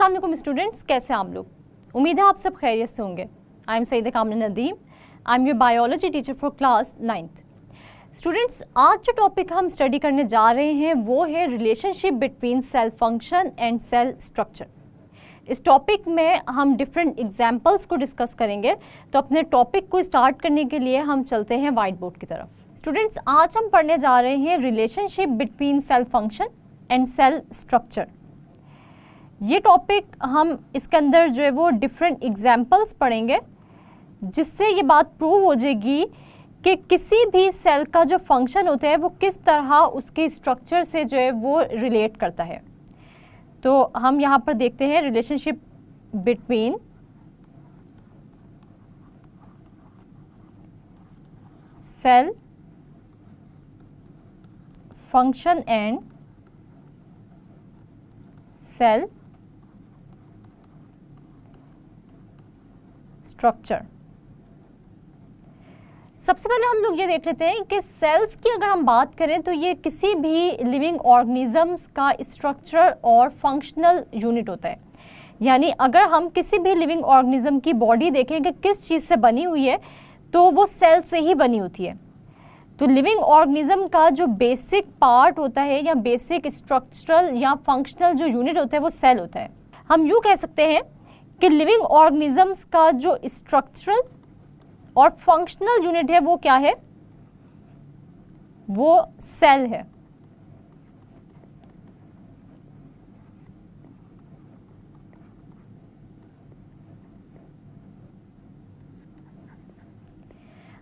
अस्सलाम वालेकुम स्टूडेंट्स, कैसे हैं आप लोग? उम्मीद है आप सब खैरियत से होंगे। आई एम सईदा कामना Nadeem, I am your biology teacher for class 9th। Students, आज जो टॉपिक हम स्टडी करने जा रहे हैं वो है relationship between cell function and cell structure. इस टॉपिक में हम डिफरेंट एग्जाम्पल्स को डिस्कस करेंगे। तो अपने टॉपिक को स्टार्ट करने के लिए हम चलते हैं वाइट बोर्ड की तरफ। स्टूडेंट्स, आज हम पढ़ने जा रहे हैं relationship between cell function and cell structure. ये टॉपिक हम इसके अंदर जो है वो डिफरेंट एग्जाम्पल्स पढ़ेंगे, जिससे ये बात प्रूव हो जाएगी कि किसी भी सेल का जो फंक्शन होता है वो किस तरह उसके स्ट्रक्चर से जो है वो रिलेट करता है। तो हम यहाँ पर देखते हैं relationship between cell function and cell structure. सबसे पहले हम लोग ये देख लेते हैं कि सेल्स की अगर हम बात करें तो ये किसी भी लिविंग ऑर्गेनिजम्स का स्ट्रक्चरल और फंक्शनल यूनिट होता है। यानी अगर हम किसी भी लिविंग ऑर्गेनिज्म की बॉडी देखें कि किस चीज़ से बनी हुई है, तो वो सेल से ही बनी होती है। तो लिविंग ऑर्गेनिज्म का जो बेसिक पार्ट होता है या बेसिक स्ट्रक्चरल या फंक्शनल जो यूनिट होता है वो सेल होता है। हम यूँ कह सकते हैं कि लिविंग ऑर्गेनिजम्स का जो स्ट्रक्चरल और फंक्शनल यूनिट है वो क्या है? वो सेल है।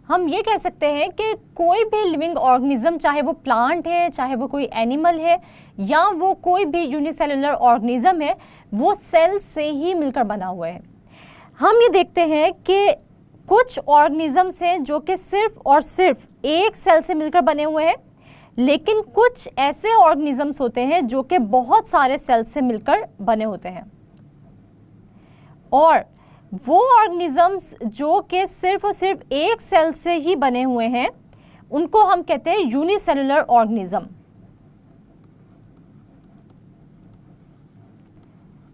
हम ये कह सकते हैं कि कोई भी लिविंग ऑर्गेनिज्म, चाहे वो प्लांट है, चाहे वो कोई एनिमल है, या वो कोई भी यूनिसेलुलर ऑर्गेनिज्म है, वो सेल से ही मिलकर बना हुआ है। हम ये देखते हैं कि कुछ ऑर्गेनिजम्स हैं जो कि सिर्फ और सिर्फ एक सेल से मिलकर बने हुए हैं, लेकिन कुछ ऐसे ऑर्गेनिजम्स होते हैं जो कि बहुत सारे सेल से मिलकर बने होते हैं। और वो ऑर्गेनिजम्स जो कि सिर्फ और सिर्फ एक सेल से ही बने हुए हैं, उनको हम कहते हैं यूनिसेलुलर ऑर्गेनिज्म।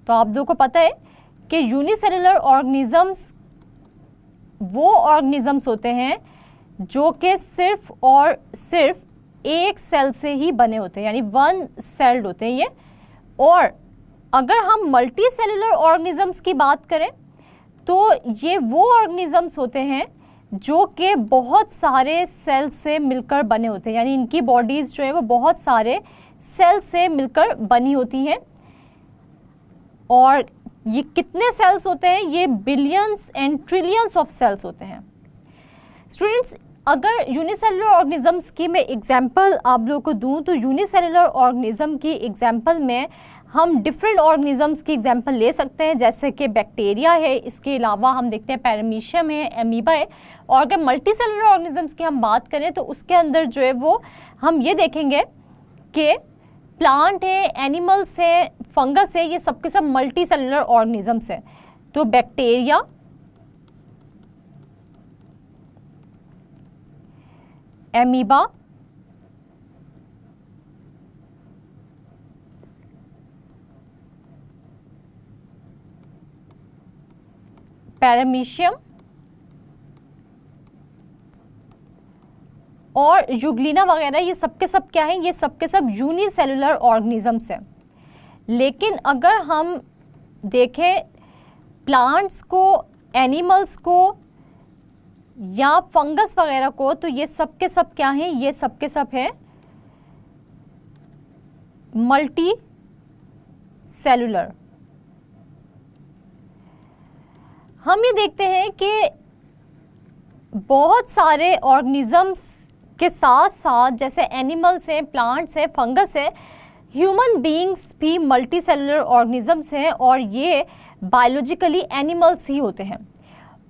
तो आप लोगों को पता है कि यूनिसेलुलर ऑर्गेनिजम्स वो ऑर्गेनिजम्स होते हैं जो कि सिर्फ और सिर्फ एक सेल से ही बने होते हैं, यानी वन सेल्ड होते हैं ये। और अगर हम मल्टी सेलुलर ऑर्गेनिजम्स की बात करें तो ये वो ऑर्गेनिजम्स होते हैं जो कि बहुत सारे सेल से मिलकर बने होते हैं, यानी इनकी बॉडीज़ जो है वो बहुत सारे सेल से मिलकर बनी होती हैं। और ये कितने सेल्स होते हैं? ये billions and trillions of cells होते हैं। स्टूडेंट्स, अगर यूनिसेलुलर ऑर्गेनिजम्स की मैं एग्जांपल आप लोगों को दूं तो यूनिसेलुलर ऑर्गेनिज्म की एग्जांपल में हम डिफरेंट ऑर्गेनिजम्स की एग्जांपल ले सकते हैं, जैसे कि बैक्टीरिया है, इसके अलावा हम देखते हैं पैरामीशियम है, एमीबा है। और अगर मल्टी सेलुलर ऑर्गेनिजम्स की हम बात करें तो उसके अंदर जो है वो हम ये देखेंगे कि प्लांट है, एनिमल्स है, फंगस है, ये सब के सब मल्टी सेलुलर ऑर्गेनिजम्स है। तो बैक्टीरिया, एमीबा, पैरामीशियम और यूग्लिना वगैरह, ये सब के सब क्या है? ये सब के सब यूनिसेलुलर ऑर्गेनिजम्स हैं। लेकिन अगर हम देखें प्लांट्स को, एनिमल्स को या फंगस वगैरह को, तो ये सब के सब क्या हैं? ये सब के सब है मल्टी सेलुलर। हम ये देखते हैं कि बहुत सारे ऑर्गेनिजम्स के साथ साथ, जैसे एनिमल्स हैं, प्लांट्स हैं, फंगस है, ह्यूमन बीइंग्स भी मल्टी सेलुलर ऑर्गेनिजम्स हैं और ये बायोलॉजिकली एनिमल्स ही होते हैं।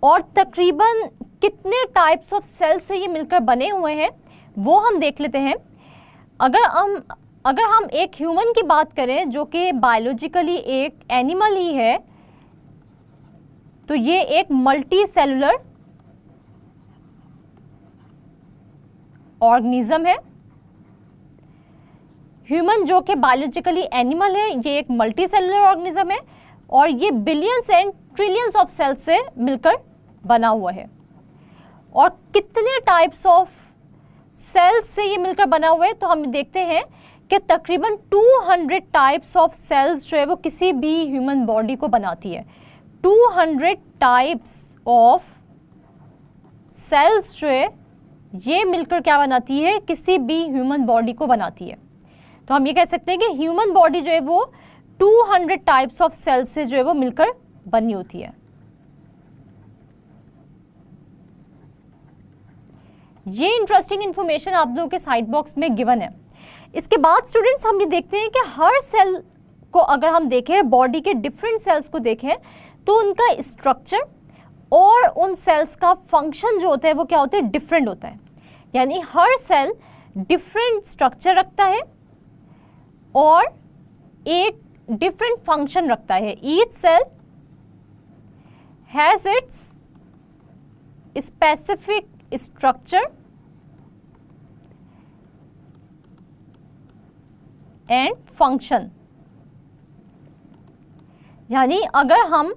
और तकरीबन कितने टाइप्स ऑफ सेल्स से ये मिलकर बने हुए हैं वो हम देख लेते हैं। अगर हम एक ह्यूमन की बात करें जो कि बायोलॉजिकली एक एनिमल ही है, तो ये एक मल्टी सेलुलर ऑर्गेनिज्म है। ह्यूमन जो कि बायोलॉजिकली एनिमल है, ये एक मल्टी सेलुलर ऑर्गेनिज्म है। और ये billions and trillions of cells से मिलकर बना हुआ है। और कितने टाइप्स ऑफ सेल्स से ये मिलकर बना हुआ है, तो हम देखते हैं कि तकरीबन 200 टाइप्स ऑफ सेल्स जो है वो किसी भी ह्यूमन बॉडी को बनाती है। 200 टाइप्स ऑफ सेल्स जो है ये मिलकर क्या बनाती है, किसी भी ह्यूमन बॉडी को बनाती है। तो हम ये कह सकते हैं कि ह्यूमन बॉडी जो है वो 200 टाइप्स ऑफ सेल्स से जो है वो मिलकर बनी होती है। ये इंटरेस्टिंग इंफॉर्मेशन आप लोगों के साइड बॉक्स में गिवन है। इसके बाद स्टूडेंट्स हम ये देखते हैं कि हर सेल को अगर हम देखें, बॉडी के डिफरेंट सेल्स को देखें, तो उनका स्ट्रक्चर और उन सेल्स का फंक्शन जो होता है वो क्या होता है, डिफरेंट होता है। यानी हर सेल डिफरेंट स्ट्रक्चर रखता है और एक डिफरेंट फंक्शन रखता है। Each cell has its specific structure and function. यानी अगर हम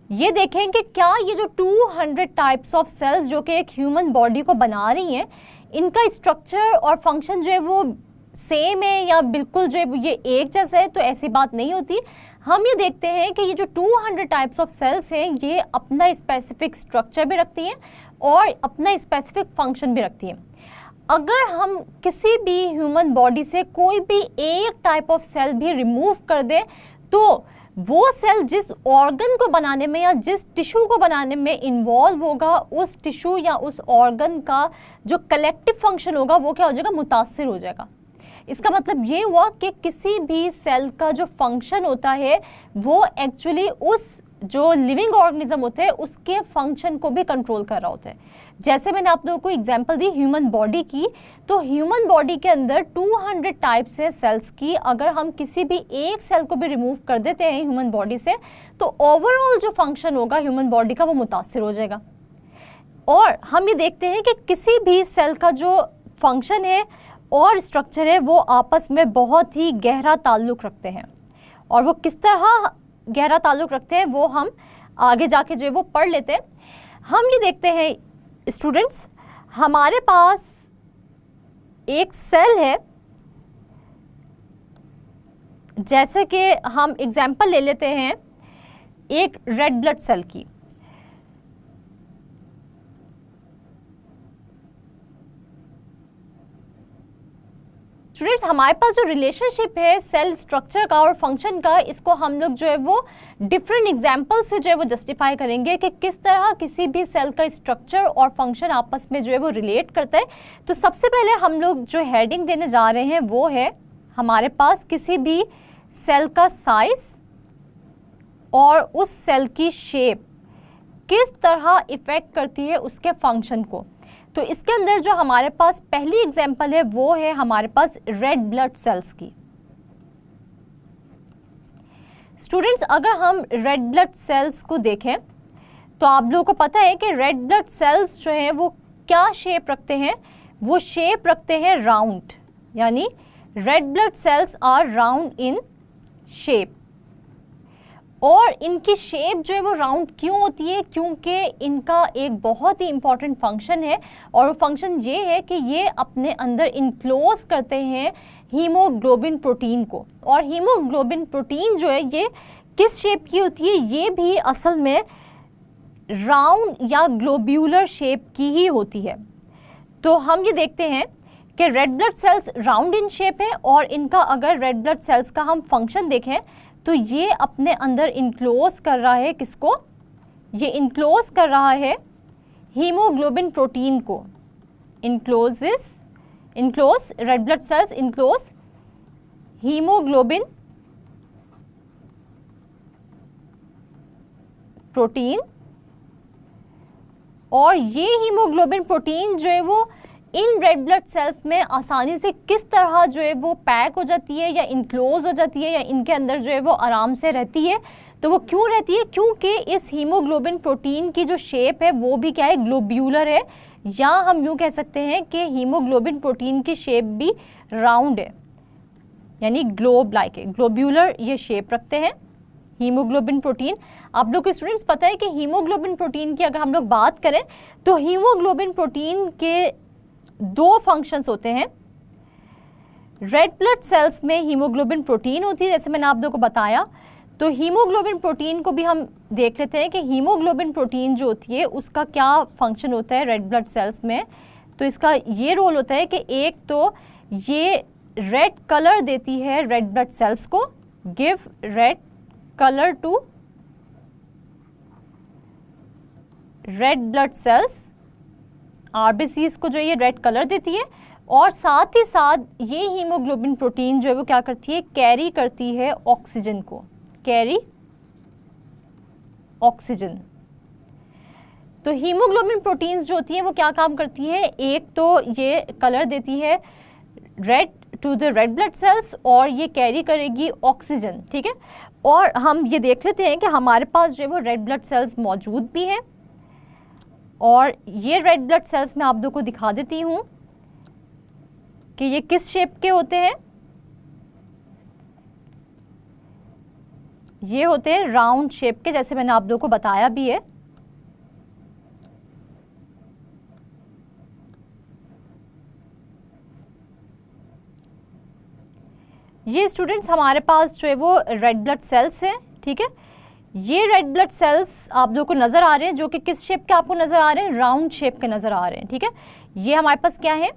ये देखें कि क्या ये जो 200 टाइप्स ऑफ सेल्स जो कि एक ह्यूमन बॉडी को बना रही हैं, इनका स्ट्रक्चर और फंक्शन जो है वो सेम है या बिल्कुल जो है वो ये एक जैसा है, तो ऐसी बात नहीं होती। हम ये देखते हैं कि ये जो 200 टाइप्स ऑफ सेल्स हैं ये अपना स्पेसिफिक स्ट्रक्चर भी रखती हैं और अपना स्पेसिफिक फंक्शन भी रखती हैं। अगर हम किसी भी ह्यूमन बॉडी से कोई भी एक टाइप ऑफ सेल भी रिमूव कर दें, तो वो सेल जिस ऑर्गन को बनाने में या जिस टिश्यू को बनाने में इन्वॉल्व होगा, उस टिश्यू या उस ऑर्गन का जो कलेक्टिव फंक्शन होगा वो क्या हो जाएगा, मुतासिर हो जाएगा। इसका मतलब ये हुआ कि किसी भी सेल का जो फंक्शन होता है वो एक्चुअली उस जो लिविंग ऑर्गेनिज्म होते हैं उसके फंक्शन को भी कंट्रोल कर रहा होता है। जैसे मैंने आप लोगों को एग्जांपल दी ह्यूमन बॉडी की, तो ह्यूमन बॉडी के अंदर 200 टाइप्स है सेल्स की। अगर हम किसी भी एक सेल को भी रिमूव कर देते हैं ह्यूमन बॉडी से, तो ओवरऑल जो फंक्शन होगा ह्यूमन बॉडी का वो मुतासिर हो जाएगा। और हम ये देखते हैं कि किसी भी सेल का जो फंक्शन है और स्ट्रक्चर है वो आपस में बहुत ही गहरा ताल्लुक़ रखते हैं। और वो किस तरह गहरा ताल्लुक़ रखते हैं वो हम आगे जाके जो है वो पढ़ लेते हैं। हम ये देखते हैं स्टूडेंट्स, हमारे पास एक सेल है, जैसे कि हम एग्जाम्पल ले लेते हैं एक रेड ब्लड सेल की। स्टूडेंट्स, हमारे पास जो रिलेशनशिप है सेल स्ट्रक्चर का और फंक्शन का, इसको हम लोग जो है वो डिफरेंट एग्जाम्पल से जो है वो जस्टिफाई करेंगे कि किस तरह किसी भी सेल का स्ट्रक्चर और फंक्शन आपस में जो है वो रिलेट करता है। तो सबसे पहले हम लोग जो हेडिंग देने जा रहे हैं वो है हमारे पास किसी भी सेल का साइज और उस सेल की शेप किस तरह इफेक्ट करती है उसके फंक्शन को। तो इसके अंदर जो हमारे पास पहली एग्जांपल है वो है हमारे पास रेड ब्लड सेल्स की। स्टूडेंट्स, अगर हम रेड ब्लड सेल्स को देखें तो आप लोगों को पता है कि रेड ब्लड सेल्स जो हैं वो क्या शेप रखते हैं, वो शेप रखते हैं राउंड। यानी red blood cells are round in shape. और इनकी शेप जो है वो राउंड क्यों होती है, क्योंकि इनका एक बहुत ही इम्पॉर्टेंट फंक्शन है और वो फंक्शन ये है कि ये अपने अंदर इनक्लोज करते हैं हीमोग्लोबिन प्रोटीन को। और हीमोग्लोबिन प्रोटीन जो है ये किस शेप की होती है, ये भी असल में राउंड या ग्लोब्यूलर शेप की ही होती है। तो हम ये देखते हैं कि red blood sales round in shape है और इनका अगर रेड ब्लड सेल्स का हम फंक्शन देखें तो ये अपने अंदर इनक्लोज कर रहा है किसको, ये इनक्लोज कर रहा है हीमोग्लोबिन प्रोटीन को। Enclose red blood sales enclose haemoglobin protein. और ये हीमोग्लोबिन प्रोटीन जो है वो इन रेड ब्लड सेल्स में आसानी से किस तरह जो है वो पैक हो जाती है या इनक्लोज हो जाती है या इनके अंदर जो है वो आराम से रहती है। तो वो क्यों रहती है, क्योंकि इस हीमोग्लोबिन प्रोटीन की जो शेप है वो भी क्या है, ग्लोब्यूलर है। या हम यूँ कह सकते हैं कि हीमोग्लोबिन प्रोटीन की शेप भी राउंड है, यानी ग्लोब लाइक है, ग्लोब्यूलर ये शेप रखते हैं हीमोग्लोबिन प्रोटीन। आप लोग को स्टूडेंट्स पता है कि हीमोग्लोबिन प्रोटीन की अगर हम लोग बात करें तो हीमोग्लोबिन प्रोटीन के दो फंक्शंस होते हैं। रेड ब्लड सेल्स में हीमोग्लोबिन प्रोटीन होती है, जैसे मैंने आप लोगों को बताया। तो हीमोग्लोबिन प्रोटीन को भी हम देख लेते हैं कि हीमोग्लोबिन प्रोटीन जो होती है उसका क्या फंक्शन होता है रेड ब्लड सेल्स में। तो इसका ये रोल होता है कि एक तो ये रेड कलर देती है रेड ब्लड सेल्स को, give red colour to red blood cells, RBCs को जो ये रेड कलर देती है। और साथ ही साथ ये हीमोग्लोबिन प्रोटीन जो है वो क्या करती है, कैरी करती है ऑक्सीजन को, कैरी ऑक्सीजन। तो हीमोग्लोबिन प्रोटीन्स जो होती हैं वो क्या काम करती है, एक तो ये कलर देती है red to the red blood cells और ये कैरी करेगी ऑक्सीजन, ठीक है। और हम ये देख लेते हैं कि हमारे पास जो है वो रेड ब्लड सेल्स मौजूद भी हैं। और ये रेड ब्लड सेल्स मैं आप लोगों को दिखा देती हूँ कि ये किस शेप के होते हैं। ये होते हैं राउंड शेप के, जैसे मैंने आप लोगों को बताया भी है। ये स्टूडेंट्स हमारे पास जो है वो रेड ब्लड सेल्स हैं, ठीक है। ये रेड ब्लड सेल्स आप लोगों को नज़र आ रहे हैं जो कि किस शेप के आपको नज़र आ रहे हैं, राउंड शेप के नज़र आ रहे हैं, ठीक है। ये हमारे पास क्या है,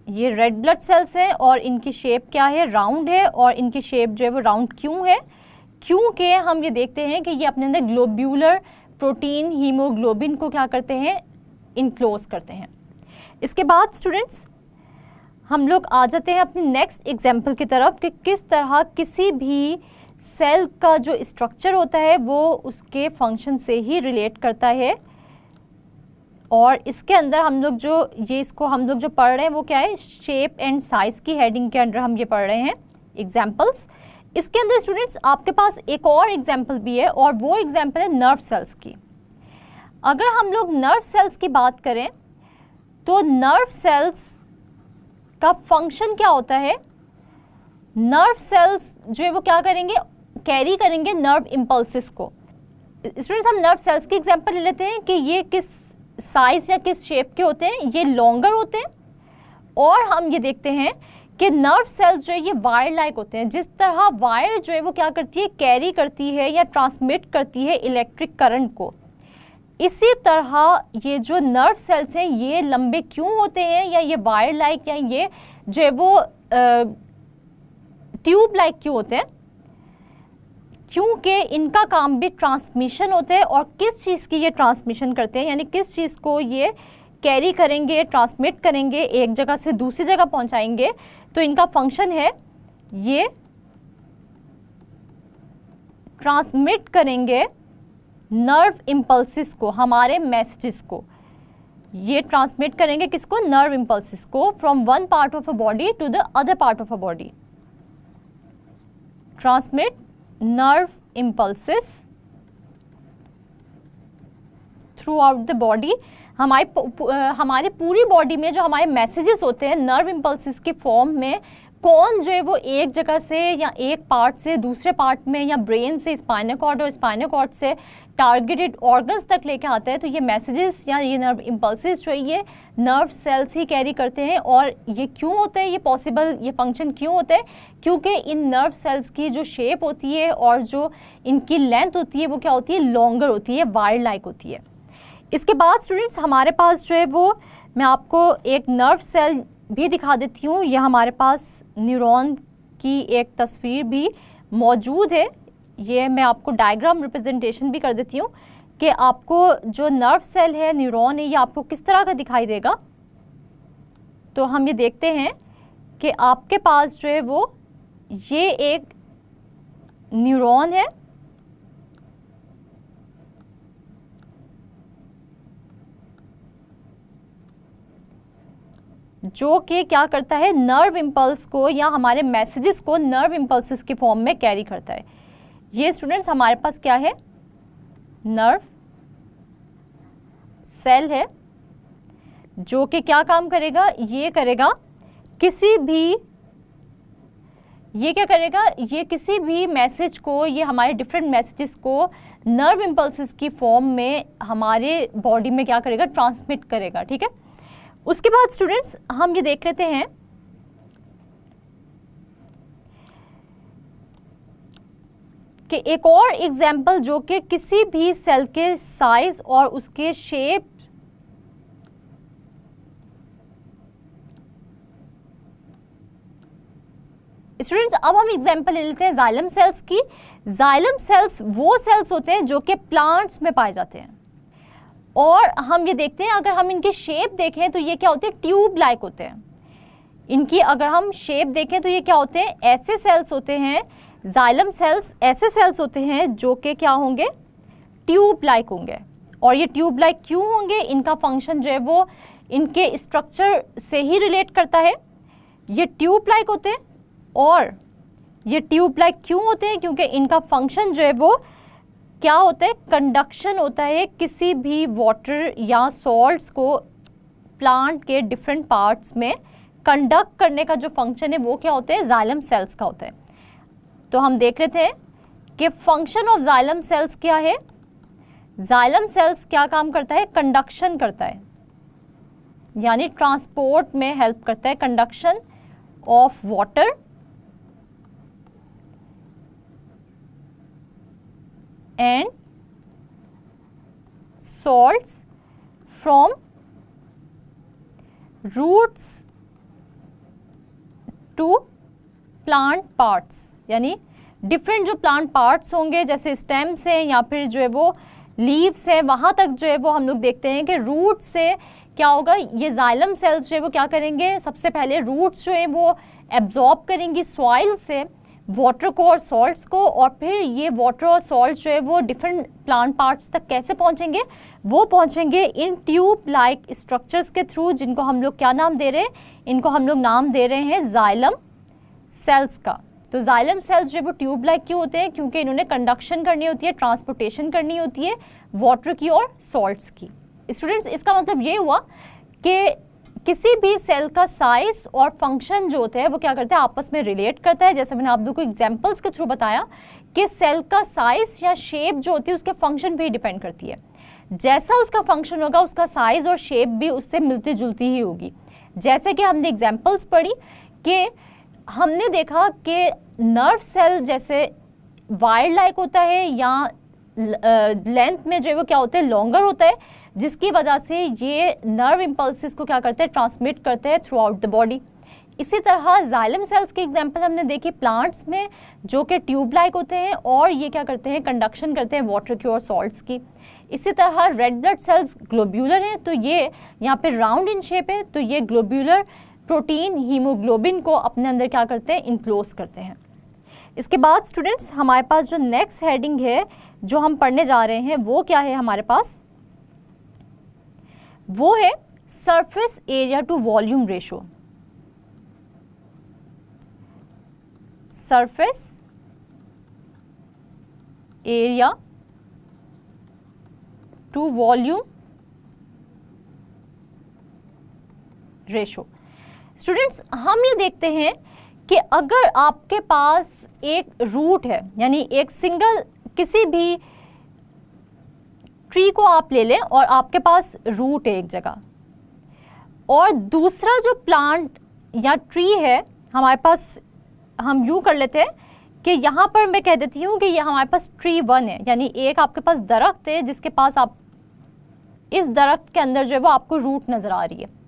ये रेड ब्लड सेल्स हैं और इनकी शेप क्या है, राउंड है। और इनकी शेप जो है वो राउंड क्यों है, क्योंकि हम ये देखते हैं कि ये अपने अंदर ग्लोब्यूलर प्रोटीन हीमोग्लोबिन को क्या करते हैं, इनक्लोज करते हैं। इसके बाद स्टूडेंट्स हम लोग आ जाते हैं अपनी नेक्स्ट एग्जाम्पल की तरफ कि किस तरह किसी भी सेल का जो स्ट्रक्चर होता है वो उसके फंक्शन से ही रिलेट करता है। और इसके अंदर हम लोग जो इसको हम लोग जो पढ़ रहे हैं वो क्या है, शेप एंड साइज की हेडिंग के अंदर हम ये पढ़ रहे हैं एग्जाम्पल्स। इसके अंदर स्टूडेंट्स आपके पास एक और एग्जाम्पल भी है और वो एग्जाम्पल है नर्व सेल्स की। अगर हम लोग नर्व सेल्स की बात करें तो नर्व सेल्स का फंक्शन क्या होता है, नर्व सेल्स जो है वो क्या करेंगे, कैरी करेंगे नर्व इम्पल्सिस को। स्टूडेंट्स हम नर्व सेल्स की एग्जांपल ले लेते हैं कि ये किस साइज या किस शेप के होते हैं, ये लॉन्गर होते हैं। और हम ये देखते हैं कि नर्व सेल्स जो है ये वायर लाइक होते हैं। जिस तरह वायर जो है वो क्या करती है, कैरी करती है या ट्रांसमिट करती है इलेक्ट्रिक करंट को, इसी तरह ये जो नर्व सेल्स हैं ये लंबे क्यों होते हैं या ये वायर लाइक या ये जो है वो ट्यूब लाइक क्यों होते हैं, क्योंकि इनका काम भी ट्रांसमिशन होता है। और किस चीज़ की ये ट्रांसमिशन करते हैं, यानी किस चीज़ को ये कैरी करेंगे, ट्रांसमिट करेंगे, एक जगह से दूसरी जगह पहुंचाएंगे। तो इनका फंक्शन है ये ट्रांसमिट करेंगे नर्व इम्पल्सिस को, हमारे मैसेजेस को। ये ट्रांसमिट करेंगे किसको, नर्व इम्पल्सिस को, from one part of a body to the other part of a body. Transmit nerve impulses throughout the body. हमारे पूरी बॉडी में जो हमारे मैसेजेस होते हैं नर्व इम्पल्सिस के फॉर्म में, कौन जो है वो एक जगह से या एक पार्ट से दूसरे पार्ट में या ब्रेन से स्पाइनल कॉर्ड और स्पाइनल कॉर्ड से टारगेटेड ऑर्गन्स तक लेके आता है। तो ये मैसेजेस या ये नर्व इम्पल्सिस जो है ये नर्व सेल्स ही कैरी करते हैं। और ये क्यों होता है, ये पॉसिबल, ये फंक्शन क्यों होता है, क्योंकि इन नर्व सेल्स की जो शेप होती है और जो इनकी लेंथ होती है वो क्या होती है, लॉन्गर होती है, वायर लाइक होती है। इसके बाद स्टूडेंट्स हमारे पास जो है वो मैं आपको एक नर्व सेल भी दिखा देती हूँ। यह हमारे पास न्यूरॉन की एक तस्वीर भी मौजूद है। ये मैं आपको डायग्राम रिप्रेजेंटेशन भी कर देती हूँ कि आपको जो नर्व सेल है, न्यूरॉन है, ये आपको किस तरह का दिखाई देगा। तो हम ये देखते हैं कि आपके पास जो है वो ये एक न्यूरॉन है जो कि क्या करता है, नर्व इम्पल्स को या हमारे मैसेजेस को नर्व इम्पल्सिस के फॉर्म में कैरी करता है। ये स्टूडेंट्स हमारे पास क्या है, नर्व सेल है जो कि क्या काम करेगा, ये करेगा किसी भी ये क्या करेगा, ये किसी भी मैसेज को, ये हमारे डिफरेंट मैसेजेस को नर्व इम्पल्सेस की फॉर्म में हमारे बॉडी में क्या करेगा, ट्रांसमिट करेगा, ठीक है। उसके बाद स्टूडेंट्स हम ये देख लेते हैं कि एक और एग्जाम्पल जो कि किसी भी सेल के साइज और उसके शेप स्टूडेंट्स, अब हम एग्जाम्पल ले लेते हैं जाइलम सेल्स की। जाइलम सेल्स वो सेल्स होते हैं जो कि प्लांट्स में पाए जाते हैं, और हम ये देखते हैं अगर हम इनकी शेप देखें तो ये क्या होते हैं, ट्यूब लाइक होते हैं। इनकी अगर हम शेप देखें तो ये क्या होते हैं, ऐसे सेल्स होते हैं, जाइलम सेल्स ऐसे सेल्स होते हैं जो कि क्या होंगे, ट्यूब लाइक होंगे। और ये ट्यूब लाइक क्यों होंगे, इनका फंक्शन जो है वो इनके स्ट्रक्चर से ही रिलेट करता है। ये ट्यूब लाइक होते हैं, और ये ट्यूब लाइक क्यों होते हैं, क्योंकि इनका फंक्शन जो है वो क्या होता है, कंडक्शन होता है। किसी भी वाटर या सॉल्ट्स को प्लांट के डिफरेंट पार्ट्स में कंडक्ट करने का जो फंक्शन है वो क्या होता है, जाइलम सेल्स का होता है। तो हम देख लेते हैं कि फंक्शन ऑफ जाइलम सेल्स क्या है। जाइलम सेल्स क्या काम करता है, कंडक्शन करता है, यानी ट्रांसपोर्ट में हेल्प करता है, conduction of water and salts from roots to plant parts, यानी डिफरेंट जो प्लांट पार्ट्स होंगे जैसे स्टेम्स हैं या फिर जो है वो लीव्स हैं, वहाँ तक जो है वो हम लोग देखते हैं कि रूट से क्या होगा, ये जाइलम सेल्स जो है वो क्या करेंगे, सबसे पहले रूट्स जो है वो एब्जॉर्ब करेंगी सॉइल से वाटर को और सॉल्ट्स को, और फिर ये वाटर और सॉल्ट जो है वो डिफरेंट प्लांट पार्ट्स तक कैसे पहुंचेंगे, वो पहुंचेंगे इन ट्यूब लाइक स्ट्रक्चर्स के थ्रू, जिनको हम लोग क्या नाम दे रहे हैं, इनको हम लोग नाम दे रहे हैं जाइलम सेल्स का। तो जाइलम सेल्स जो है वो ट्यूब लाइक क्यों होते हैं, क्योंकि इन्होंने कंडक्शन करनी होती है, ट्रांसपोर्टेशन करनी होती है वाटर की और सॉल्ट्स की। स्टूडेंट्स, इसका मतलब ये हुआ कि किसी भी सेल का साइज और फंक्शन जो होता है वो क्या करता है, आपस में रिलेट करता है। जैसे मैंने आप लोगों को एग्जांपल्स के थ्रू बताया कि सेल का साइज या शेप जो होती है उसके फंक्शन पे ही डिपेंड करती है। जैसा उसका फंक्शन होगा उसका साइज और शेप भी उससे मिलती जुलती ही होगी। जैसे कि हमने एग्जांपल्स पढ़ी कि हमने देखा कि नर्व सेल जैसे वायर लाइक होता है या लेंथ में जो है वो क्या होता है, लॉन्गर होता है, जिसकी वजह से ये नर्व इम्पल्सिस को क्या करते हैं, ट्रांसमिट करते हैं थ्रू आउट द बॉडी। इसी तरह जाइलम सेल्स के एग्जांपल हमने देखी प्लांट्स में जो कि ट्यूब लाइक होते हैं और ये क्या करते हैं, कंडक्शन करते हैं वाटर की और सॉल्ट्स की। इसी तरह रेड ब्लड सेल्स ग्लोब्यूलर हैं, तो ये यहाँ पे राउंड इन शेप है, तो ये ग्लोब्यूलर प्रोटीन हीमोग्लोबिन को अपने अंदर क्या करते हैं, इनक्लोज करते हैं। इसके बाद स्टूडेंट्स हमारे पास जो नेक्स्ट हेडिंग है जो हम पढ़ने जा रहे हैं वो क्या है, हमारे पास वो है surface area to volume ratio. Surface area to volume ratio. Students, हम ये देखते हैं कि अगर आपके पास एक रूट है, यानी एक सिंगल किसी भी ट्री को आप ले लें और आपके पास रूट है एक जगह, और दूसरा जो प्लांट या ट्री है हमारे पास, हम यूँ कर लेते हैं कि यहाँ पर मैं कह देती हूँ कि ये हमारे पास ट्री 1 है, यानी एक आपके पास दरख्त है जिसके पास आप इस दरख्त के अंदर जो है वो आपको रूट नज़र आ रही है।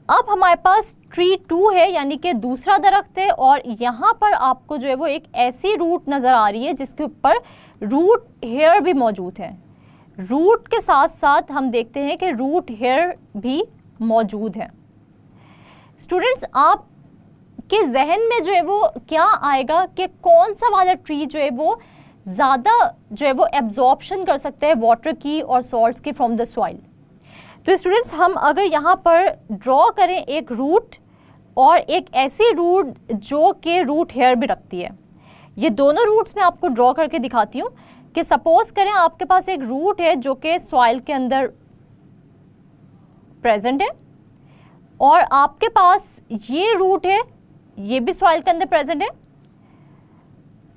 अब हमारे पास ट्री 2 है, यानी कि दूसरा दरख्त है, और यहाँ पर आपको जो है वो एक ऐसी रूट नज़र आ रही है जिसके ऊपर रूट हेयर भी मौजूद है। रूट के साथ साथ हम देखते हैं कि रूट हेयर भी मौजूद है। स्टूडेंट्स, आप के जहन में जो है वो क्या आएगा कि कौन सा वाला ट्री जो है वो ज़्यादा जो है वो एब्जॉर्प्शन कर सकता है वाटर की और सॉल्ट्स की फ्रॉम द सॉइल। तो स्टूडेंट्स, हम अगर यहाँ पर ड्रॉ करें एक रूट और एक ऐसी रूट जो कि रूट हेयर भी रखती है, ये दोनों रूट्स मैं आपको ड्रॉ करके दिखाती हूँ कि सपोज करें आपके पास एक रूट है जो कि सॉइल के अंदर प्रेजेंट है, और आपके पास ये रूट है, ये भी सॉइल के अंदर प्रेजेंट है,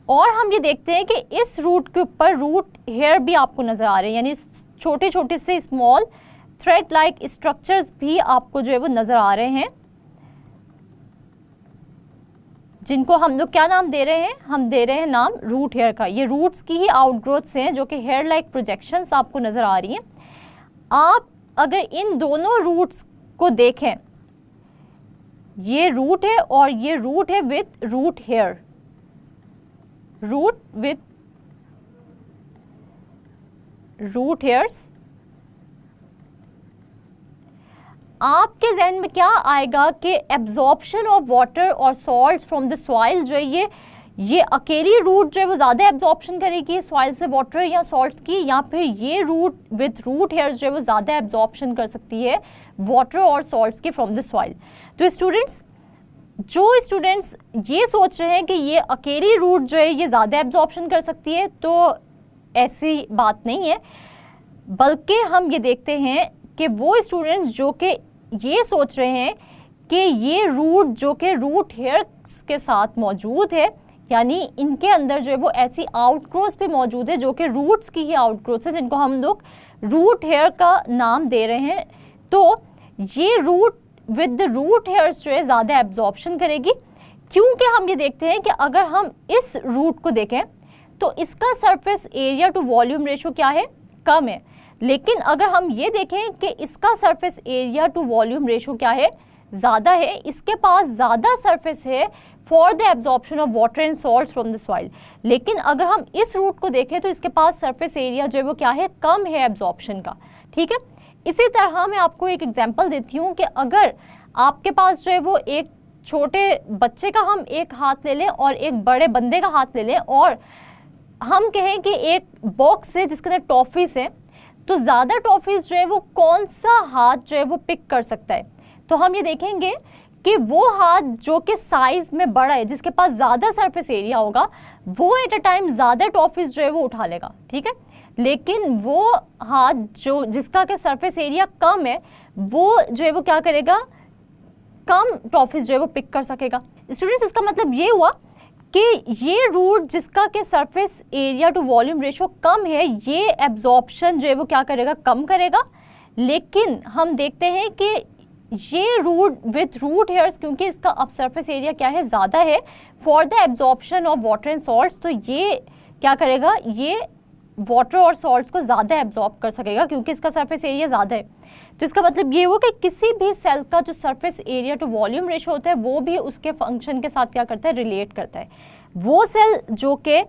और हम ये देखते हैं कि इस रूट के ऊपर रूट हेयर भी आपको नजर आ रहे हैं, यानी छोटे छोटे से स्मॉल थ्रेड लाइक स्ट्रक्चर्स भी आपको जो है वो नजर आ रहे हैं, जिनको हम लोग क्या नाम दे रहे हैं, हम दे रहे हैं नाम रूट हेयर का। ये रूट्स की ही आउटग्रोथ्स हैं जो कि हेयर लाइक प्रोजेक्शंस आपको नजर आ रही हैं। आप अगर इन दोनों रूट्स को देखें, ये रूट है और ये रूट है with root hair, root with root hairs, आपके जहन में क्या आएगा कि एब्जॉर्प्शन ऑफ वाटर और सॉल्ट्स फ्रॉम द सॉइल जो है ये अकेली रूट जो है वो ज़्यादा एब्जॉर्प्शन करेगी सॉइल से वाटर या सॉल्ट्स की, या फिर ये रूट विथ रूट हेयर्स जो है वो ज़्यादा एब्जॉर्प्शन कर सकती है वाटर और सॉल्ट्स की फ्रॉम द सॉइल। तो जो स्टूडेंट्स ये सोच रहे हैं कि ये अकेली रूट जो है ये ज़्यादा एब्जॉर्प्शन कर सकती है, तो ऐसी बात नहीं है, बल्कि हम ये देखते हैं कि वो स्टूडेंट्स जो कि ये सोच रहे हैं कि ये रूट जो कि रूट हेयर्स के साथ मौजूद है, यानी इनके अंदर जो है वो ऐसी आउटग्रोथ्स भी मौजूद है जो कि रूट्स की ही आउटग्रोथ्स है, जिनको हम लोग रूट हेयर का नाम दे रहे हैं, तो ये root with the root hairs जो है ज़्यादा एब्जॉर्प्शन करेगी। क्योंकि हम ये देखते हैं कि अगर हम इस रूट को देखें तो इसका surface area to volume ratio क्या है, कम है, लेकिन अगर हम ये देखें कि इसका surface area to volume ratio क्या है, ज़्यादा है, इसके पास ज़्यादा सरफेस है for the absorption of water and salts from the soil. लेकिन अगर हम इस रूट को देखें तो इसके पास सरफेस एरिया जो है वो क्या है, कम है एब्जॉर्प्शन का। ठीक है, इसी तरह मैं आपको एक एग्जांपल देती हूँ कि अगर आपके पास जो है वो एक छोटे बच्चे का हम एक हाथ ले लें और एक बड़े बंदे का हाथ ले लें, और हम कहें कि एक बॉक्स है जिसके अंदर टॉफ़ीज़ है, तो ज़्यादा टॉफ़ीज़ जो है वो कौन सा हाथ जो है वो पिक कर सकता है, तो हम ये देखेंगे कि वो हाथ जो कि साइज़ में बड़ा है, जिसके पास ज़्यादा सरफेस एरिया होगा, वो एट अ टाइम ज़्यादा टॉफ़ीज़ जो है वो उठा लेगा। ठीक है, लेकिन वो हाथ जो जिसका के सरफेस एरिया कम है, वो जो है वो क्या करेगा, कम टॉफ़ीज़ जो है वो पिक कर सकेगा। स्टूडेंट्स, इसका मतलब ये हुआ कि ये रूट जिसका के surface area to volume ratio कम है, ये एब्जॉर्प्शन जो है वो क्या करेगा, कम करेगा। लेकिन हम देखते हैं कि ये रूट विथ रूट हेयर्स, क्योंकि इसका अब सरफेस एरिया क्या है, ज़्यादा है for the absorption of water and salts, तो ये क्या करेगा, ये वाटर और सॉल्ट्स को ज़्यादा एब्जॉर्ब कर सकेगा क्योंकि इसका सरफेस एरिया ज़्यादा है। तो इसका मतलब ये हुआ कि किसी भी सेल का जो surface area to volume ratio होता है वो भी उसके फंक्शन के साथ क्या करता है, रिलेट करता है। वो सेल जो कि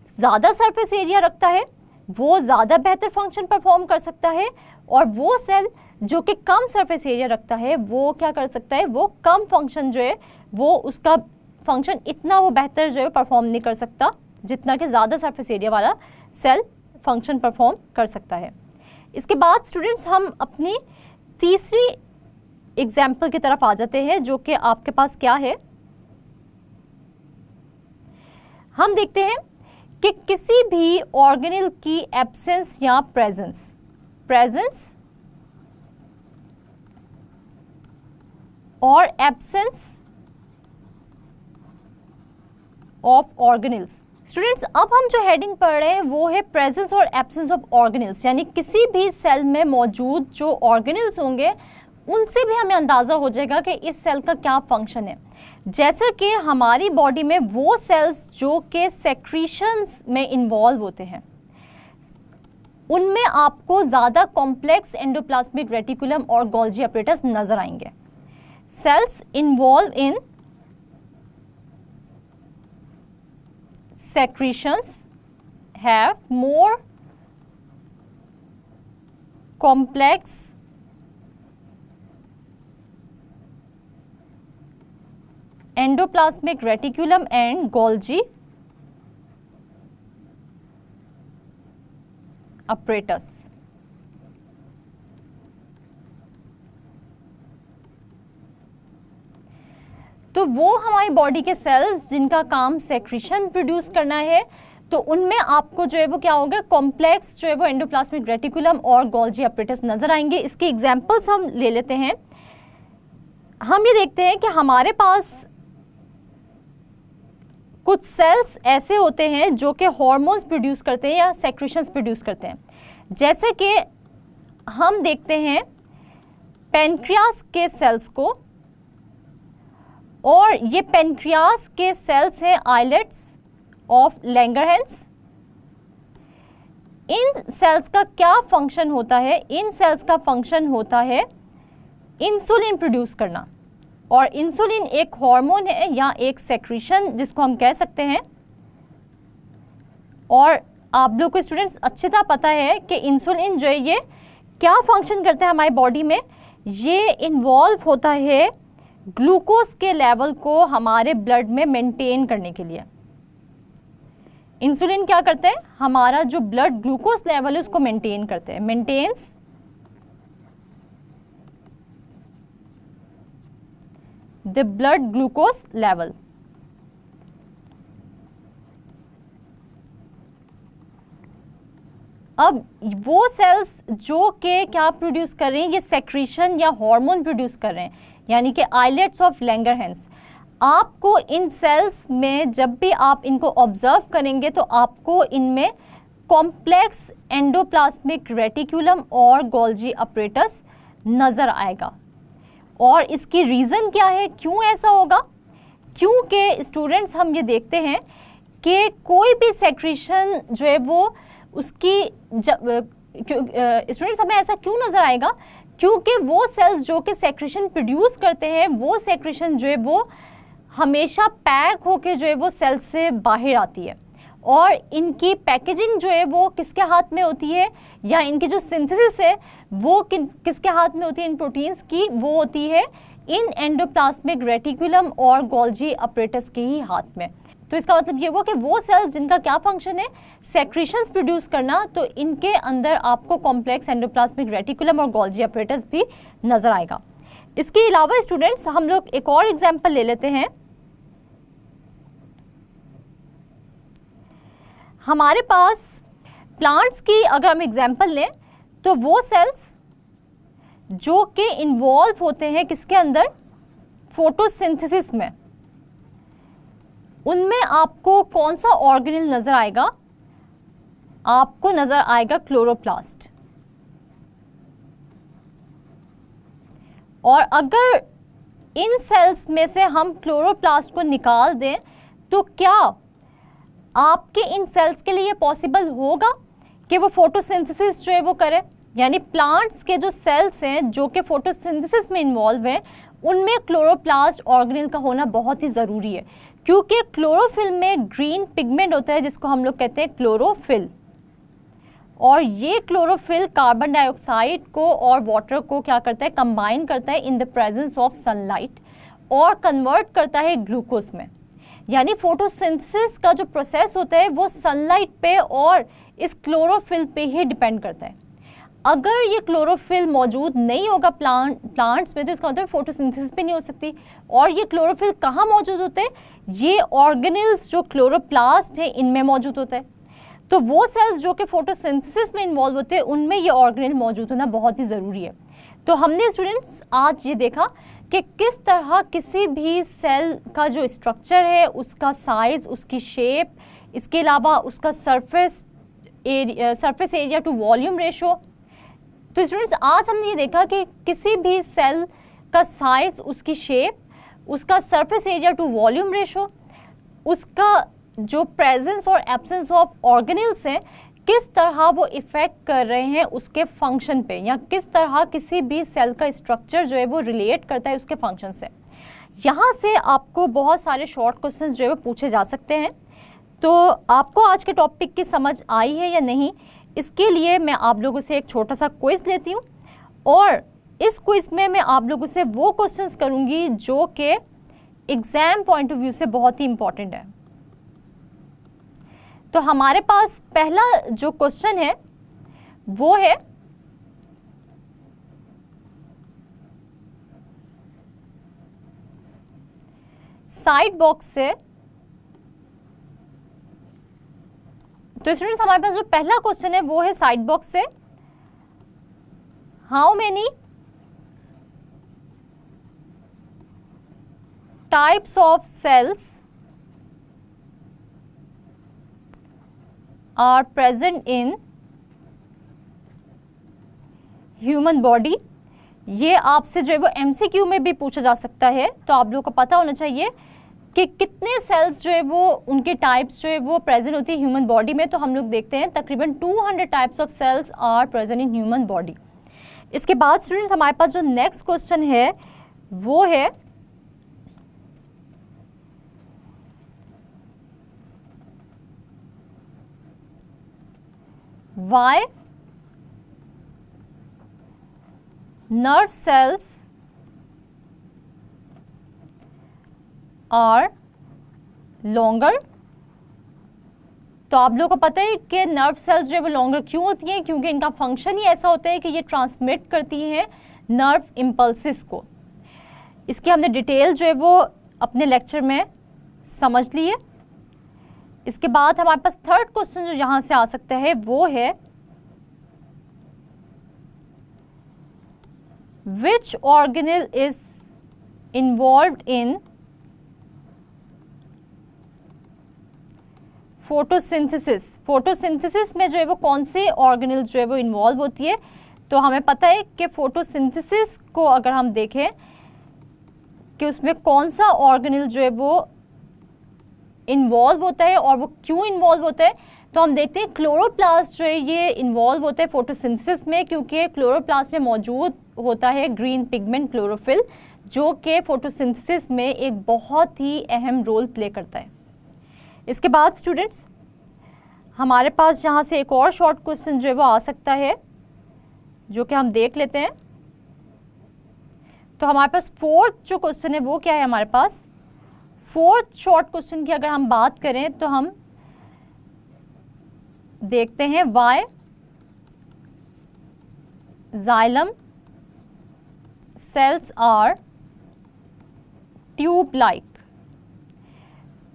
ज़्यादा सरफेस एरिया रखता है वो ज़्यादा बेहतर फंक्शन परफॉर्म कर सकता है, और वो सेल जो कि कम सरफेस एरिया रखता है वो क्या कर सकता है, वो कम फंक्शन जो है वो उसका फंक्शन इतना वो बेहतर जो है परफॉर्म नहीं कर सकता जितना कि ज़्यादा सरफेस एरिया वाला सेल फंक्शन परफॉर्म कर सकता है। इसके बाद स्टूडेंट्स हम अपनी तीसरी एग्जाम्पल की तरफ आ जाते हैं, जो कि आपके पास क्या है, हम देखते हैं कि किसी भी ऑर्गेनेल की एब्सेंस या प्रेजेंस और एब्सेंस ऑफ ऑर्गेनेल्स। स्टूडेंट्स, अब हम जो हेडिंग पढ़ रहे हैं वो है प्रेजेंस और एब्सेंस ऑफ ऑर्गेनेल्स, यानी किसी भी सेल में मौजूद जो ऑर्गेनेल्स होंगे उनसे भी हमें अंदाज़ा हो जाएगा कि इस सेल का क्या फंक्शन है। जैसे कि हमारी बॉडी में वो सेल्स जो कि सेक्रीशंस में इन्वॉल्व होते हैं, उनमें आपको ज़्यादा कॉम्प्लेक्स एंडोप्लाज्मिक रेटिकुलम और गोल्जी अपरेटस नजर आएंगे। Cells involve in secretions have more complex endoplasmic reticulum and Golgi apparatus। तो वो हमारी बॉडी के सेल्स जिनका काम सेक्रीशन प्रोड्यूस करना है, तो उनमें आपको जो है वो क्या होगा, कॉम्प्लेक्स जो है वो एंडोप्लाज्मिक रेटिकुलम और गोल्जी अपरेटस नजर आएंगे। इसके एग्जांपल्स हम ले लेते हैं। हम ये देखते हैं कि हमारे पास कुछ सेल्स ऐसे होते हैं जो कि हार्मोन्स प्रोड्यूस करते हैं या सेक्रेशंस प्रोड्यूस करते हैं, जैसे कि हम देखते हैं पेनक्रियास के सेल्स को, और ये पेनक्रियास के सेल्स हैं आइलेट्स ऑफ लैंगरहैंस। इन सेल्स का क्या फंक्शन होता है? इन सेल्स का फंक्शन होता है इंसुलिन प्रोड्यूस करना, और इंसुलिन एक हार्मोन है या एक सेक्रेशन जिसको हम कह सकते हैं। और आप लोग को स्टूडेंट्स अच्छी तरह पता है कि इंसुलिन जो है ये क्या फंक्शन करता है हमारी बॉडी में। ये इन्वॉल्व होता है ग्लूकोज के लेवल को हमारे ब्लड में मेंटेन करने के लिए। इंसुलिन क्या करते हैं? हमारा जो ब्लड ग्लूकोज लेवल है उसको मेंटेन करते हैं, maintains the blood glucose level. अब वो सेल्स जो के क्या प्रोड्यूस कर रहे हैं, ये सेक्रीशन या हार्मोन प्रोड्यूस कर रहे हैं, यानी कि आइलेट्स ऑफ लैंगरहैंस। आपको इन सेल्स में जब भी आप इनको ऑब्जर्व करेंगे तो आपको इनमें कॉम्प्लेक्स एंडोप्लाज्मिक रेटिकुलम और गोल्जी अपरेटस नज़र आएगा। और इसकी रीज़न क्या है, क्यों ऐसा होगा? क्योंकि स्टूडेंट्स हम ये देखते हैं कि कोई भी सेक्रीशन जो है वो उसकी स्टूडेंट्स हमें ऐसा क्यों नज़र आएगा? क्योंकि वो सेल्स जो कि सेक्रेशन प्रोड्यूस करते हैं, वो सेक्रेशन जो है वो हमेशा पैक होके जो है वो सेल से बाहर आती है, और इनकी पैकेजिंग जो है वो किसके हाथ में होती है, या इनकी जो सिंथेसिस है वो किसके हाथ में होती है इन प्रोटीन्स की? वो होती है इन एंडोप्लाज्मिक रेटिकुलम और गोल्जी अपरेटस के ही हाथ में। तो इसका मतलब ये हुआ कि वो सेल्स जिनका क्या फंक्शन है, सेक्रीशंस प्रोड्यूस करना, तो इनके अंदर आपको कॉम्प्लेक्स एंडोप्लाज्मिक रेटिकुलम और गोल्जी अपरेटस भी नज़र आएगा। इसके अलावा स्टूडेंट्स हम लोग एक और एग्जाम्पल ले लेते हैं। हमारे पास प्लांट्स की अगर हम एग्जाम्पल लें तो वो सेल्स जो कि इन्वॉल्व होते हैं किसके अंदर, फोटोसिंथेसिस में, उनमें आपको कौन सा ऑर्गेनेल नज़र आएगा? आपको नज़र आएगा क्लोरोप्लास्ट। और अगर इन सेल्स में से हम क्लोरोप्लास्ट को निकाल दें तो क्या आपके इन सेल्स के लिए पॉसिबल होगा कि वो फोटोसिंथेसिस जो है वो करें? यानी प्लांट्स के जो सेल्स हैं जो कि फोटोसिंथेसिस में इन्वॉल्व हैं, उनमें क्लोरोप्लास्ट ऑर्गेनेल का होना बहुत ही ज़रूरी है, क्योंकि क्लोरोफिल में ग्रीन पिगमेंट होता है जिसको हम लोग कहते हैं क्लोरोफिल, और ये क्लोरोफिल कार्बन डाइऑक्साइड को और वाटर को क्या करता है, कंबाइन करता है in the presence of sunlight और कन्वर्ट करता है ग्लूकोज में। यानी फोटोसिंथेसिस का जो प्रोसेस होता है वो सनलाइट पे और इस क्लोरोफिल पे ही डिपेंड करता है। अगर ये क्लोरोफिल मौजूद नहीं होगा प्लांट्स में तो इसका मतलब फोटोसिंथेसिस भी नहीं हो सकती। और ये क्लोरोफिल कहाँ मौजूद होते हैं? ये ऑर्गेनेल्स जो क्लोरोप्लास्ट है इनमें मौजूद होता है। तो वो सेल्स जो कि फोटोसिंथेसिस में इन्वॉल्व होते हैं उनमें ये ऑर्गेनेल मौजूद होना बहुत ही ज़रूरी है। तो हमने स्टूडेंट्स आज ये देखा कि किस तरह किसी भी सेल का जो स्ट्रक्चर है, उसका साइज़, उसकी शेप, इसके अलावा उसका surface area to volume ratio. तो स्टूडेंट्स आज हमने ये देखा कि किसी भी सेल का साइज़, उसकी शेप, उसका surface area to volume ratio, उसका जो प्रेजेंस और एब्सेंस ऑफ ऑर्गेनेल्स हैं, किस तरह वो इफ़ेक्ट कर रहे हैं उसके फंक्शन पे, या किस तरह किसी भी सेल का स्ट्रक्चर जो है वो रिलेट करता है उसके फंक्शन से। यहाँ से आपको बहुत सारे शॉर्ट क्वेश्चंस जो है वो पूछे जा सकते हैं। तो आपको आज के टॉपिक की समझ आई है या नहीं, इसके लिए मैं आप लोगों से एक छोटा सा क्विज़ लेती हूँ, और इस क्विज़ में मैं आप लोगों से वो क्वेश्चंस करूँगी जो कि एग्ज़ाम पॉइंट ऑफ व्यू से बहुत ही इम्पॉर्टेंट है। तो हमारे पास पहला जो क्वेश्चन है वो है साइड बॉक्स से। तो स्टूडेंट्स हमारे पास जो पहला क्वेश्चन है वो है साइड बॉक्स से, how many types of cells are present in human body. ये आपसे जो है वो MCQ में भी पूछा जा सकता है, तो आप लोगों को पता होना चाहिए कि कितने सेल्स जो है वो उनके टाइप्स जो है वो प्रेजेंट होती है ह्यूमन बॉडी में। तो हम लोग देखते हैं तकरीबन 200 types of cells are present in human body. इसके बाद स्टूडेंट्स हमारे पास जो नेक्स्ट क्वेश्चन है वो है why nerve cells are longer। तो आप लोगों को पता है कि नर्व सेल्स जो है वो लॉन्गर क्यों होती हैं, क्योंकि इनका फंक्शन ही ऐसा होता है कि ये ट्रांसमिट करती हैं नर्व इम्पल्सिस को। इसकी हमने डिटेल जो है वो अपने लेक्चर में समझ ली है। इसके बाद हमारे पास थर्ड क्वेश्चन जो यहाँ से आ सकता है वो है which organelle is involved in photosynthesis। Photosynthesis में जो है वो कौन सी ऑर्गेनेल जो है वो इन्वॉल्व होती है। तो हमें पता है कि फोटोसिंथेसिस को अगर हम देखें कि उसमें कौन सा ऑर्गेनेल जो है वो इन्वॉल्व होता है और वो क्यों इन्वॉल्व होता है, तो हम देखते हैं क्लोरोप्लास्ट जो है ये इन्वॉल्व होता है फोटोसिंथेसिस में, क्योंकि क्लोरोप्लास्ट में मौजूद होता है ग्रीन पिगमेंट क्लोरोफिल, जो कि फोटोसिंथेसिस में एक बहुत ही अहम रोल प्ले करता है। इसके बाद स्टूडेंट्स हमारे पास यहाँ से एक और शॉर्ट क्वेश्चन जो है वो आ सकता है, जो कि हम देख लेते हैं। तो हमारे पास फोर्थ जो क्वेश्चन है वो क्या है, हमारे पास फोर्थ शॉर्ट क्वेश्चन की अगर हम बात करें तो हम देखते हैं why xylem cells are tube like.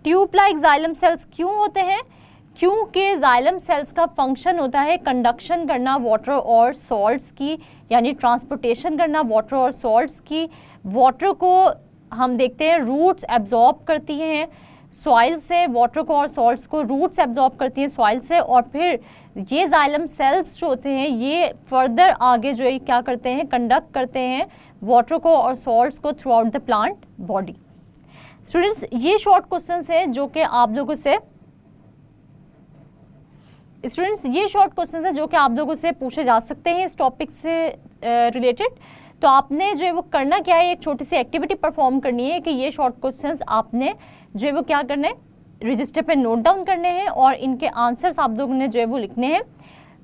Tube like xylem cells क्यों होते हैं, क्योंकि जाइलम सेल्स का फंक्शन होता है कंडक्शन करना वाटर और सॉल्ट्स की, यानी ट्रांसपोर्टेशन करना वाटर और सॉल्ट्स की। वाटर को हम देखते हैं रूट्स एब्जॉर्ब करती हैं सॉइल से, वाटर को और सॉल्ट्स को रूट्स एब्जॉर्ब करती हैं सॉइल से, और फिर ये जाइलम सेल्स जो होते हैं ये फर्दर आगे जो है क्या करते हैं, कंडक्ट करते हैं वाटर को और सॉल्ट्स को through out the plant body. Students ये शॉर्ट क्वेश्चंस हैं जो कि आप लोगों से पूछे जा सकते हैं इस टॉपिक से रिलेटेड। तो आपने जो है वो करना क्या है, एक छोटी सी एक्टिविटी परफॉर्म करनी है कि ये शॉर्ट क्वेश्चंस आपने जो है वो क्या करना है, रजिस्टर पे नोट डाउन करने हैं और इनके आंसर्स आप लोगों ने जो है वो लिखने हैं।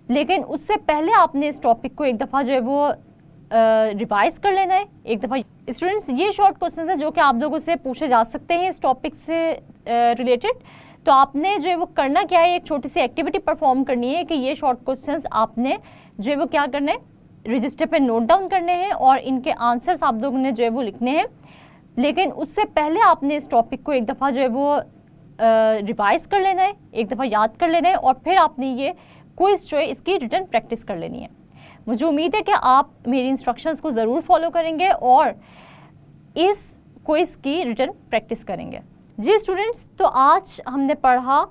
लेकिन उससे पहले आपने इस टॉपिक को एक दफ़ा जो है वो रिवाइज कर लेना है एक दफ़ा। स्टूडेंट्स ये शॉर्ट क्वेश्चंस हैं जो कि आप लोगों से पूछे जा सकते हैं इस टॉपिक से रिलेटेड। तो आपने जो है वो करना क्या है, एक छोटी सी एक्टिविटी परफॉर्म करनी है कि ये शॉर्ट क्वेश्चंस आपने जो है वो क्या करना है, रजिस्टर पे नोट डाउन करने हैं और इनके आंसर्स आप लोगों ने जो है वो लिखने हैं। लेकिन उससे पहले आपने इस टॉपिक को एक दफ़ा जो है वो रिवाइज कर लेना है, एक दफ़ा याद कर लेना है, और फिर आपने ये क्विज़ जो है इसकी रिटर्न प्रैक्टिस कर लेनी है। मुझे उम्मीद है कि आप मेरी इंस्ट्रक्शंस को ज़रूर फॉलो करेंगे और इस क्विज़ की रिटर्न प्रैक्टिस करेंगे। जी स्टूडेंट्स, तो आज हमने पढ़ा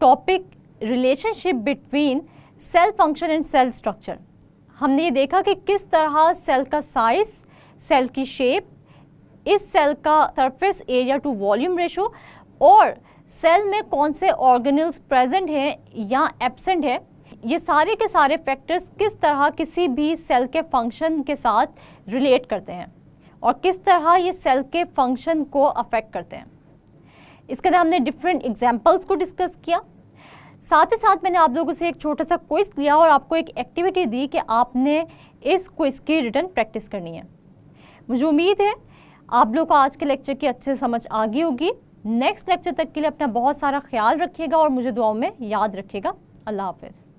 topic relationship between cell function and cell structure. हमने ये देखा कि किस तरह सेल का साइज, सेल की शेप, इस सेल का surface area to volume ratio और सेल में कौन से ऑर्गेनेल्स प्रेजेंट हैं या एब्सेंट है, ये सारे के सारे फैक्टर्स किस तरह किसी भी सेल के फंक्शन के साथ रिलेट करते हैं और किस तरह ये सेल के फंक्शन को अफेक्ट करते हैं। इसके अंदर हमने डिफरेंट एग्जाम्पल्स को डिस्कस किया। साथ ही साथ मैंने आप लोगों से एक छोटा सा क्विज़ लिया और आपको एक एक्टिविटी दी कि आपने इस क्विज़ की रिटर्न प्रैक्टिस करनी है। मुझे उम्मीद है आप लोग को आज के लेक्चर की अच्छे से समझ आ गई होगी। नेक्स्ट लेक्चर तक के लिए अपना बहुत सारा ख्याल रखिएगा और मुझे दुआओं में याद रखिएगा। अल्लाह हाफ़िज़।